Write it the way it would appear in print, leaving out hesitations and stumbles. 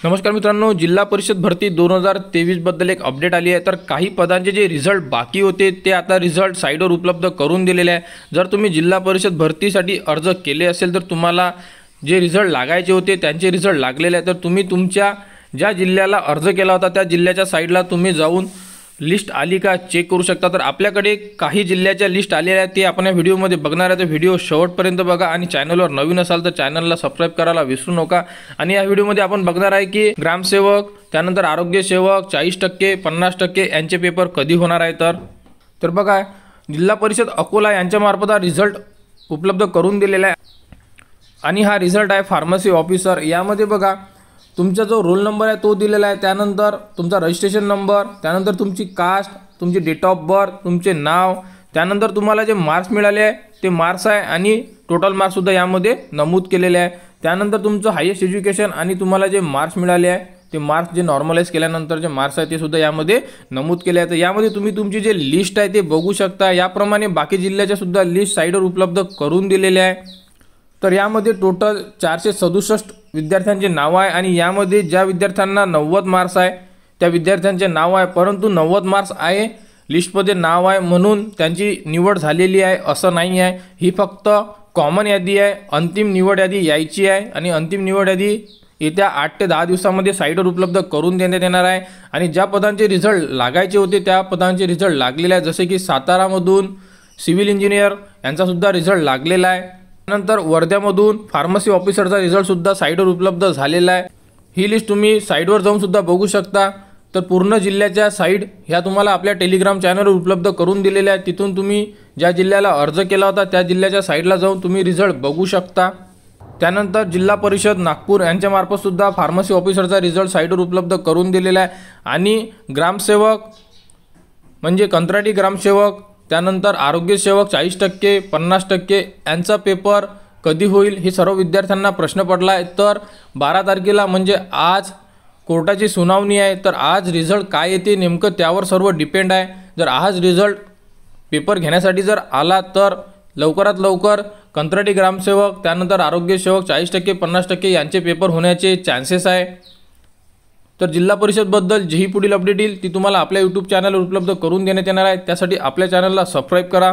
नमस्कार मित्रांनो, जिल्हा परिषद भरती 2023 बद्दल एक अपडेट आली आहे। तर काही पदांचे जे रिझल्ट बाकी होते ते आता रिझल्ट साइटवर उपलब्ध करून दिलेले आहे। जर तुम्ही जिल्हा परिषद भरतीसाठी अर्ज केले असेल तर तुम्हाला जे रिझल्ट लागायचे होते त्यांचे रिझल्ट लागलेले आहे। तर तुम्ही तुमच्या ज्या जिल्ह्याला अर्ज केला होता त्या जिल्ह्याच्या साइटला तुम्ही जाऊन लिस्ट आली का चेक करू शकता। तर आपल्याकडे काही जिल्ह्याच्या लिस्ट आलेल्या आहेत ते आपण या व्हिडिओमध्ये बघणार आहे। तर व्हिडिओ शेवटपर्यंत बघा आणि चॅनलवर नवीन असाल तर चॅनलला सबस्क्राइब करायला विसरू नका। आणि या व्हिडिओमध्ये आपण बघणार आहे की ग्रामसेवक त्यानंतर आरोग्य सेवक 40% 50% यांचे पेपर कधी होणार आहे। तर बघा, जिल्हा परिषद अकोला यांच्यामार्फत हा रिझल्ट उपलब्ध करून दिलेला आहे आणि हा रिझल्ट आहे फार्मसी ऑफिसर। यामध्ये बघा तुमचा जो रोल नंबर आहे तो दिलेला आहे, त्यानंतर तुमचा रजिस्ट्रेशन नंबर, त्यानंतर तुमची कास्ट, तुमची डेट ऑफ बर्थ, तुमचे नाव, त्यानंतर तुम्हाला जे मार्क्स मिळाले आहे ते मार्क्स आहे आणि टोटल मार्क्स सुद्धा यामध्ये नमूद केलेले आहे। त्यानंतर तुमचं हायेस्ट एज्युकेशन आणि तुम्हाला जे मार्क्स मिळाले आहे ते मार्क्स जे नॉर्मलाइज केल्यानंतर जे मार्क्स आहे ते सुद्धा यामध्ये नमूद केले आहे। तर यामध्ये तुम्ही तुमची जे लिस्ट आहे ते बघू शकता। याप्रमाणे बाकी जिल्ह्याच्या सुद्धा लिस्ट साइटवर उपलब्ध करून दिलेले आहे। तर यामध्ये टोटल 467 विद्यार्थ्यांचे नाव आहे आणि यामध्ये ज्या विद्यार्थ्यांना 90 मार्क्स आहे त्या विद्यार्थ्यांचे नाव आहे, परंतु 90 मार्क्स आहे लिस्टमध्ये नाव आहे म्हणून त्यांची निवड झालेली आहे असं नाही आहे। ही फक्त कॉमन यादी आहे। अंतिम निवड यादी यायची आहे आणि अंतिम निवड यादी येत्या 8 ते 10 दिवसामध्ये साइटवर उपलब्ध करून देण्यात येणार आहे। आणि ज्या पदांचे रिझल्ट लागायचे होते त्या पदांचे रिझल्ट लागलेले आहे, जसे की सातारामधून सिव्हिल इंजिनियर यांचा सुद्धा रिझल्ट लागलेला आहे। नंतर वर्ध्यामधून फार्मसी ऑफिसरचा रिझल्ट सुद्धा साइटवर उपलब्ध झालेला आहे। ही लिस्ट तुम्ही साइटवर जाऊन सुद्धा बघू शकता। तर पूर्ण जिल्ह्याच्या साइट ह्या तुम्हाला आपल्या टेलिग्राम चॅनलवर उपलब्ध करून दिलेल्या आहेत। तिथून तुम्ही ज्या जिल्ह्याला अर्ज केला होता त्या जिल्ह्याच्या साइटला जाऊन तुम्ही रिझल्ट बघू शकता। त्यानंतर जिल्हा परिषद नागपूर यांच्यामार्फत सुद्धा फार्मसी ऑफिसरचा रिझल्ट साइटवर उपलब्ध करून दिलेला आहे। आणि ग्रामसेवक म्हणजे कंत्राटी ग्रामसेवक, त्यानंतर आरोग्य सेवक 40% 50% यांचा पेपर कधी होईल हे सर्व विद्यार्थ्यांना प्रश्न पडला आहे। तर 12 तारखेला म्हणजे आज कोर्टाची सुनावणी आहे। तर आज रिझल्ट काय येते नेमकं त्यावर सर्व डिपेंड आहे। जर आज रिझल्ट पेपर घेण्यासाठी जर आला तर लवकरात लवकर कंत्राटी ग्रामसेवक त्यानंतर आरोग्य सेवक 40% 50% यांचे पेपर होण्याचे चान्सेस आहे। तर जिल्हा परिषदबद्दल जी पुढील अपडेट येईल ती तुम्हाला आपल्या यूट्यूब चॅनलवर उपलब्ध करून देण्यात येणार आहे। त्यासाठी आपल्या चॅनलला सबस्क्राइब करा।